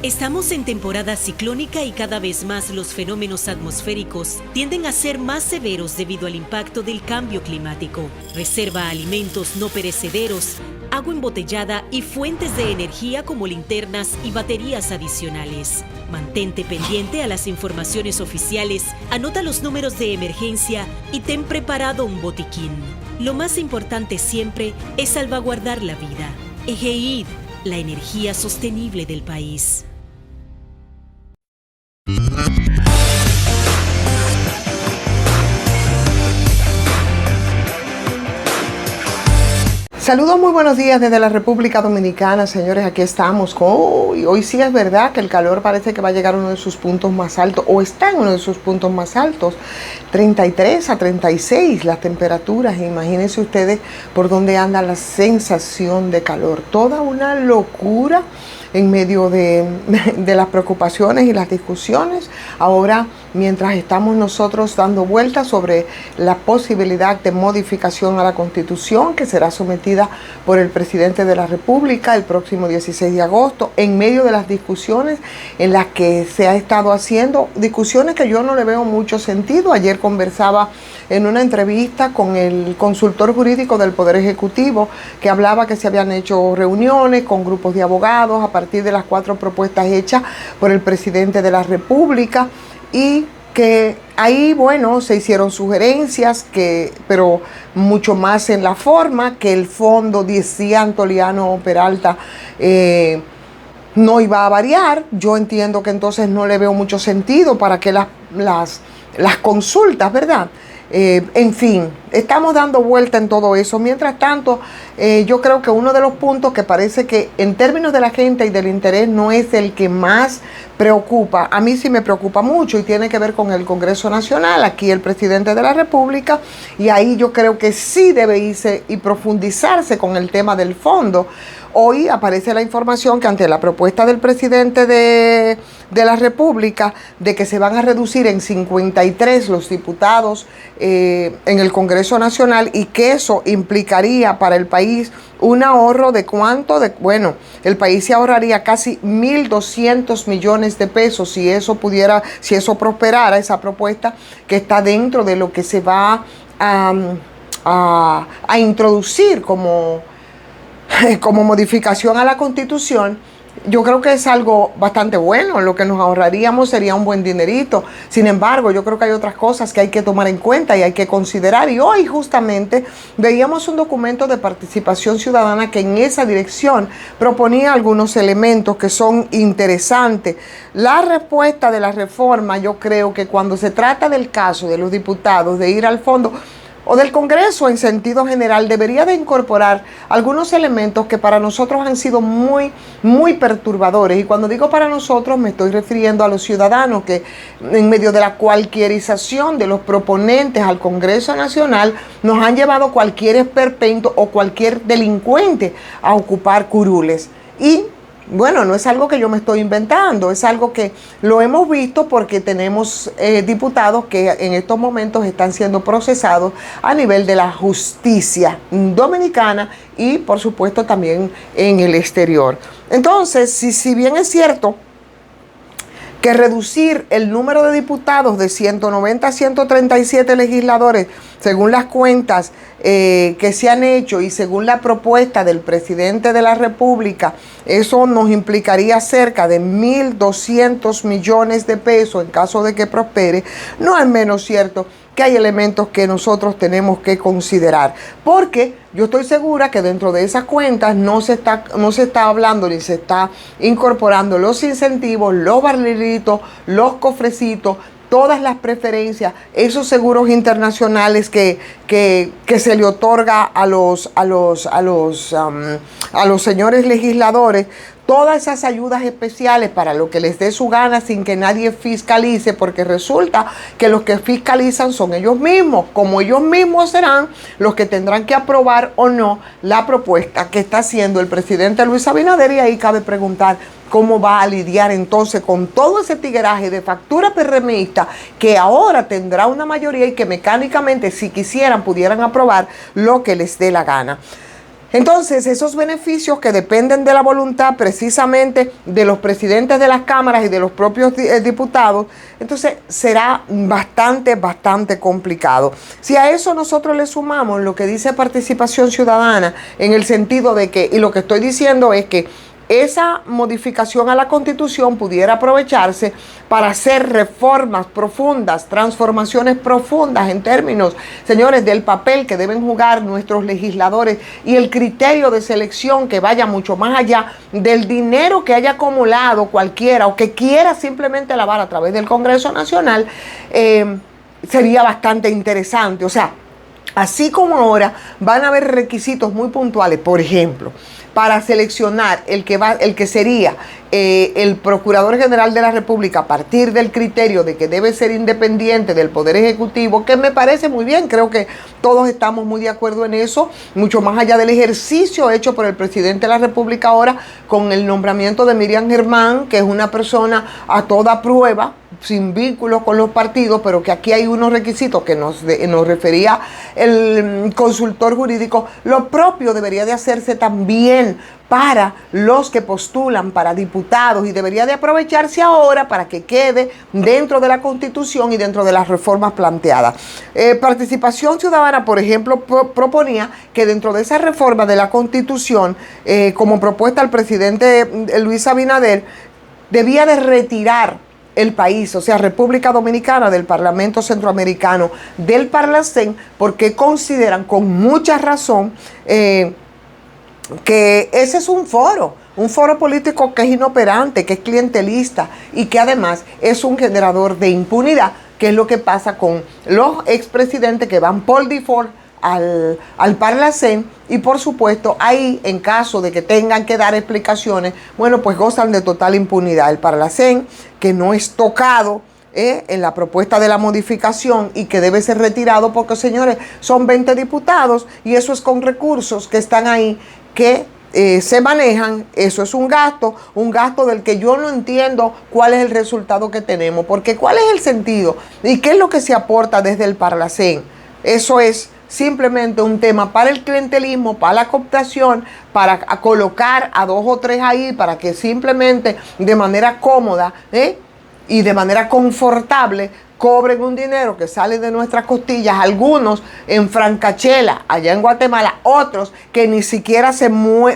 Estamos en temporada ciclónica y cada vez más los fenómenos atmosféricos tienden a ser más severos debido al impacto del cambio climático. Reserva alimentos no perecederos, agua embotellada y fuentes de energía como linternas y baterías adicionales. Mantente pendiente a las informaciones oficiales, anota los números de emergencia y ten preparado un botiquín. Lo más importante siempre es salvaguardar la vida. EGEID, la energía sostenible del país. Saludos, muy buenos días desde la República Dominicana, señores. Aquí estamos. Hoy sí es verdad que el calor parece que va a llegar a uno de sus puntos más altos, o está en uno de sus puntos más altos. 33 a 36 las temperaturas. Imagínense ustedes por dónde anda la sensación de calor. Toda una locura en medio de las preocupaciones y las discusiones. Ahora, mientras estamos nosotros dando vueltas sobre la posibilidad de modificación a la Constitución que será sometida por el presidente de la República el próximo 16 de agosto, en medio de las discusiones en las que se ha estado haciendo, discusiones que yo no le veo mucho sentido. Ayer conversaba en una entrevista con el consultor jurídico del Poder Ejecutivo, que hablaba que se habían hecho reuniones con grupos de abogados a partir de las 4 propuestas hechas por el presidente de la República, y que ahí, bueno, se hicieron sugerencias, pero mucho más en la forma, que el fondo, decía Antoliano Peralta, no iba a variar. Yo entiendo que entonces no le veo mucho sentido para que las consultas, ¿verdad? En fin, estamos dando vuelta en todo eso. Mientras tanto, yo creo que uno de los puntos que parece que en términos de la gente y del interés no es el que más preocupa, a mí sí me preocupa mucho, y tiene que ver con el Congreso Nacional, aquí el presidente de la República, y ahí yo creo que sí debe irse y profundizarse con el tema del fondo. Hoy aparece la información que ante la propuesta del presidente de la República de que se van a reducir en 53 los diputados en el Congreso Nacional, y que eso implicaría para el país un ahorro de ¿cuánto? Bueno, el país se ahorraría casi 1.200 millones de pesos si eso prosperara, esa propuesta que está dentro de lo que se va a introducir como modificación a la Constitución. Yo creo que es algo bastante bueno. Lo que nos ahorraríamos sería un buen dinerito. Sin embargo, yo creo que hay otras cosas que hay que tomar en cuenta y hay que considerar. Y hoy justamente veíamos un documento de participación ciudadana que en esa dirección proponía algunos elementos que son interesantes. La respuesta de la reforma, yo creo que cuando se trata del caso de los diputados de ir al fondo, o del Congreso en sentido general, debería de incorporar algunos elementos que para nosotros han sido muy, muy perturbadores. Y cuando digo para nosotros, me estoy refiriendo a los ciudadanos que en medio de la cualquierización de los proponentes al Congreso Nacional nos han llevado cualquier esperpento o cualquier delincuente a ocupar curules. Y bueno, no es algo que yo me estoy inventando, es algo que lo hemos visto porque tenemos diputados que en estos momentos están siendo procesados a nivel de la justicia dominicana y por supuesto también en el exterior. Entonces, si bien es cierto que reducir el número de diputados de 190 a 137 legisladores, según las cuentas que se han hecho y según la propuesta del presidente de la República, eso nos implicaría cerca de 1.200 millones de pesos en caso de que prospere. No es menos cierto que hay elementos que nosotros tenemos que considerar, porque yo estoy segura que dentro de esas cuentas no se está hablando ni se está incorporando los incentivos, los barrilitos, los cofrecitos, todas las preferencias, esos seguros internacionales que se le otorga a los señores legisladores, todas esas ayudas especiales para lo que les dé su gana sin que nadie fiscalice, porque resulta que los que fiscalizan son ellos mismos, como ellos mismos serán los que tendrán que aprobar o no la propuesta que está haciendo el presidente Luis Abinader. Y ahí cabe preguntar cómo va a lidiar entonces con todo ese tigueraje de factura PRMista que ahora tendrá una mayoría y que mecánicamente, si quisieran, pudieran aprobar lo que les dé la gana. Entonces, esos beneficios que dependen de la voluntad precisamente de los presidentes de las cámaras y de los propios diputados, entonces será bastante complicado. Si a eso nosotros le sumamos lo que dice participación ciudadana, en el sentido de que, y lo que estoy diciendo es que esa modificación a la Constitución pudiera aprovecharse para hacer reformas profundas, transformaciones profundas en términos, señores, del papel que deben jugar nuestros legisladores y el criterio de selección que vaya mucho más allá del dinero que haya acumulado cualquiera o que quiera simplemente lavar a través del Congreso Nacional, sería bastante interesante. O sea, así como ahora van a haber requisitos muy puntuales, por ejemplo, para seleccionar el que sería el Procurador General de la República a partir del criterio de que debe ser independiente del Poder Ejecutivo, que me parece muy bien, creo que todos estamos muy de acuerdo en eso, mucho más allá del ejercicio hecho por el Presidente de la República ahora con el nombramiento de Miriam Germán, que es una persona a toda prueba, sin vínculos con los partidos, pero que aquí hay unos requisitos que nos refería el consultor jurídico. Lo propio debería de hacerse también para los que postulan para diputados y debería de aprovecharse ahora para que quede dentro de la Constitución y dentro de las reformas planteadas. Participación Ciudadana, por ejemplo, proponía que dentro de esa reforma de la Constitución, como propuesta al presidente Luis Abinader, debía de retirar el país, o sea, República Dominicana, del Parlamento Centroamericano, del Parlacén, porque consideran con mucha razón que ese es un foro político que es inoperante, que es clientelista y que además es un generador de impunidad, que es lo que pasa con los expresidentes que van por default al Parlacén y por supuesto ahí, en caso de que tengan que dar explicaciones, bueno, pues gozan de total impunidad. El Parlacén, que no es tocado en la propuesta de la modificación y que debe ser retirado porque, señores, son 20 diputados y eso es con recursos que están ahí que se manejan. Eso es un gasto del que yo no entiendo cuál es el resultado que tenemos, porque cuál es el sentido y qué es lo que se aporta desde el Parlacén. Eso es simplemente un tema para el clientelismo, para la cooptación, para colocar a 2 o 3 ahí, para que simplemente de manera cómoda y de manera confortable cobren un dinero que sale de nuestras costillas, algunos en Francachela, allá en Guatemala, otros que ni siquiera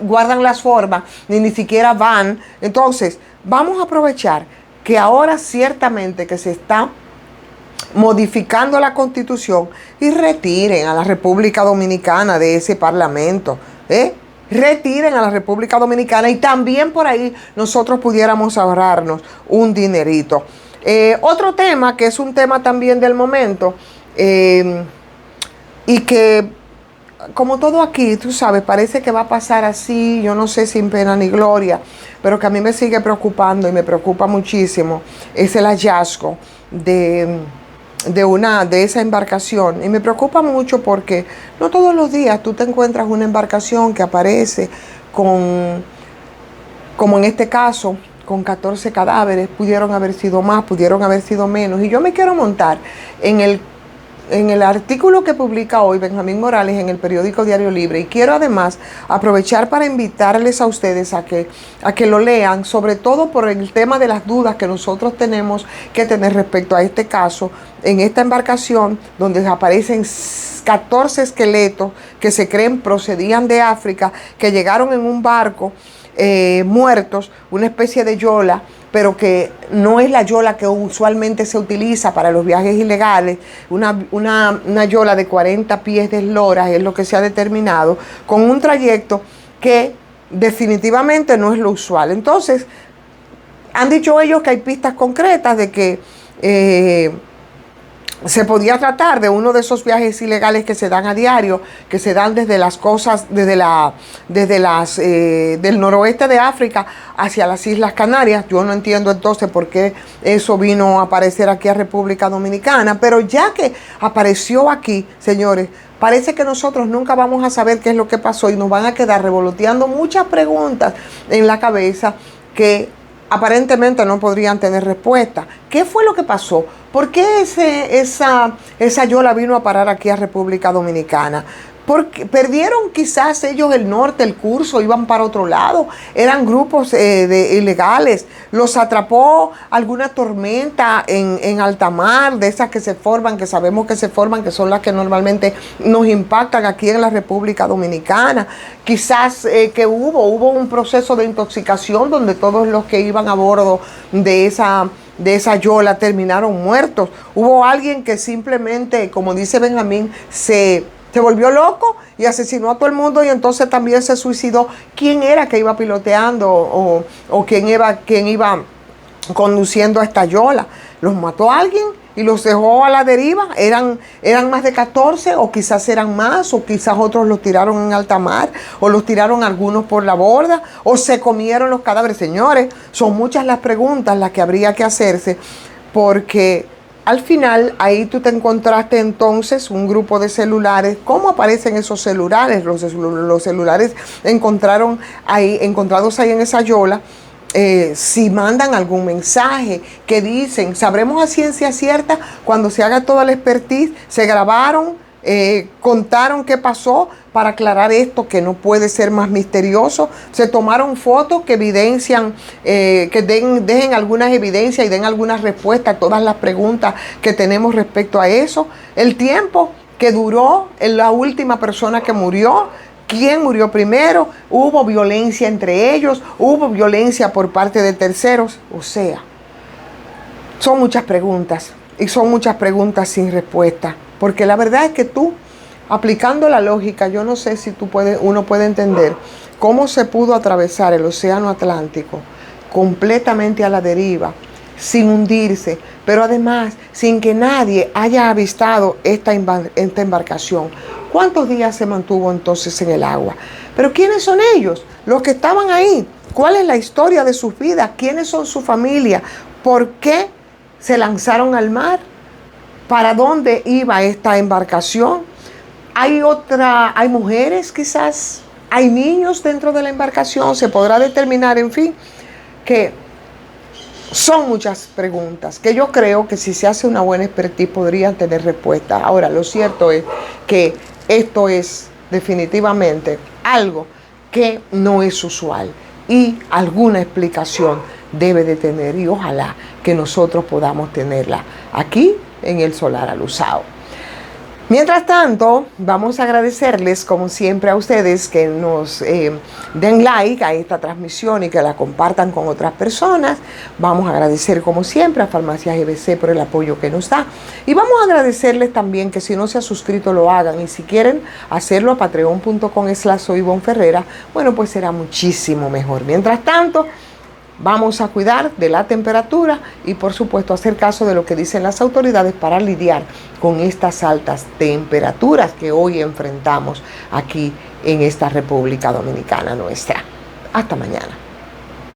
guardan las formas, ni siquiera van. Entonces, vamos a aprovechar que ahora ciertamente que se está modificando la Constitución y retiren a la República Dominicana de ese Parlamento, retiren a la República Dominicana y también por ahí nosotros pudiéramos ahorrarnos un dinerito. Otro tema que es un tema también del momento y que como todo aquí, tú sabes, parece que va a pasar así, yo no sé, sin pena ni gloria, pero que a mí me sigue preocupando y me preocupa muchísimo, es el hallazgo de esa embarcación. Y me preocupa mucho porque no todos los días tú te encuentras una embarcación que aparece como en este caso, con 14 cadáveres. Pudieron haber sido más, pudieron haber sido menos. Y yo me quiero montar en el artículo que publica hoy Benjamín Morales en el periódico Diario Libre, y quiero además aprovechar para invitarles a ustedes a que lo lean, sobre todo por el tema de las dudas que nosotros tenemos que tener respecto a este caso, en esta embarcación donde aparecen 14 esqueletos que se creen procedían de África, que llegaron en un barco muertos, una especie de yola, pero que no es la yola que usualmente se utiliza para los viajes ilegales, una yola de 40 pies de eslora es lo que se ha determinado, con un trayecto que definitivamente no es lo usual. Entonces, han dicho ellos que hay pistas concretas de que se podía tratar de uno de esos viajes ilegales que se dan a diario, que se dan desde las costas, del noroeste de África hacia las Islas Canarias. Yo no entiendo entonces por qué eso vino a aparecer aquí a República Dominicana, pero ya que apareció aquí, señores, parece que nosotros nunca vamos a saber qué es lo que pasó y nos van a quedar revoloteando muchas preguntas en la cabeza que aparentemente no podrían tener respuesta. ¿Qué fue lo que pasó? ¿Por qué esa yola vino a parar aquí a República Dominicana? Porque perdieron quizás ellos el norte, el curso, iban para otro lado, eran grupos ilegales, los atrapó alguna tormenta en alta mar, de esas que se forman, que sabemos que se forman, que son las que normalmente nos impactan aquí en la República Dominicana. Quizás que hubo un proceso de intoxicación donde todos los que iban a bordo de esa yola terminaron muertos. Hubo alguien que simplemente, como dice Benjamín, se volvió loco y asesinó a todo el mundo y entonces también se suicidó. ¿Quién era que iba piloteando o quién iba conduciendo a esta yola? ¿Los mató a alguien y los dejó a la deriva? ¿Eran más de 14 o quizás eran más o quizás otros los tiraron en alta mar o los tiraron algunos por la borda o se comieron los cadáveres? Señores, son muchas las preguntas las que habría que hacerse, porque al final, ahí tú te encontraste entonces un grupo de celulares. ¿Cómo aparecen esos celulares? Los celulares encontrados ahí en esa yola. Si mandan algún mensaje que dicen, sabremos a ciencia cierta cuando se haga toda la expertise, se grabaron, contaron qué pasó para aclarar esto que no puede ser más misterioso. Se tomaron fotos que evidencian, dejen algunas evidencias y den algunas respuestas a todas las preguntas que tenemos respecto a eso. El tiempo que duró la última persona que murió, quién murió primero, hubo violencia entre ellos, hubo violencia por parte de terceros. O sea, son muchas preguntas y son muchas preguntas sin respuesta. Porque la verdad es que tú, aplicando la lógica, yo no sé si uno puede entender cómo se pudo atravesar el océano Atlántico completamente a la deriva, sin hundirse, pero además sin que nadie haya avistado esta embarcación. ¿Cuántos días se mantuvo entonces en el agua? Pero ¿quiénes son ellos? Los que estaban ahí. ¿Cuál es la historia de sus vidas? ¿Quiénes son su familia? ¿Por qué se lanzaron al mar? ¿Para dónde iba esta embarcación? ¿Hay mujeres quizás? ¿Hay niños dentro de la embarcación? ¿Se podrá determinar? En fin, que son muchas preguntas que yo creo que si se hace una buena expertise podrían tener respuesta. Ahora, lo cierto es que esto es definitivamente algo que no es usual y alguna explicación debe de tener y ojalá que nosotros podamos tenerla aquí en el Solar Aluzado. Mientras tanto, vamos a agradecerles como siempre a ustedes que nos den like a esta transmisión y que la compartan con otras personas. Vamos a agradecer como siempre a Farmacias GBC por el apoyo que nos da. Y vamos a agradecerles también que si no se han suscrito lo hagan. Y si quieren hacerlo a patreon.com/soyvonferrera, bueno, pues será muchísimo mejor. Mientras tanto, vamos a cuidar de la temperatura y por supuesto hacer caso de lo que dicen las autoridades para lidiar con estas altas temperaturas que hoy enfrentamos aquí en esta República Dominicana nuestra. Hasta mañana.